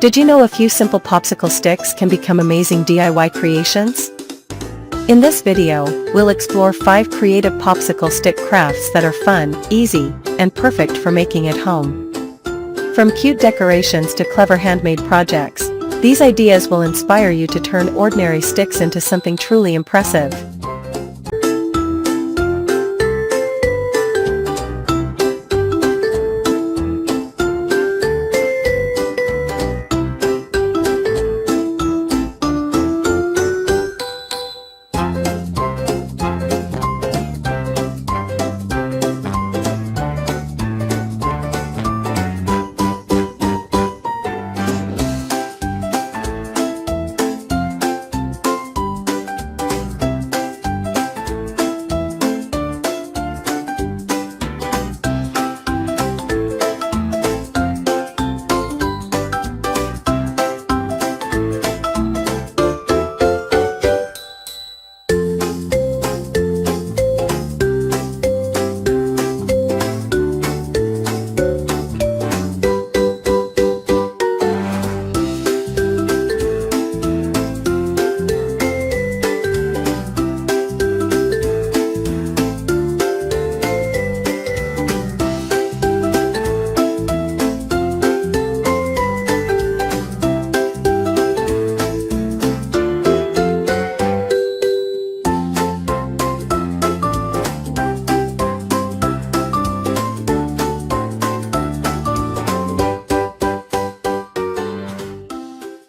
Did you know a few simple popsicle sticks can become amazing DIY creations? In this video, we'll explore 5 creative popsicle stick crafts that are fun, easy, and perfect for making at home. From cute decorations to clever handmade projects, these ideas will inspire you to turn ordinary sticks into something truly impressive.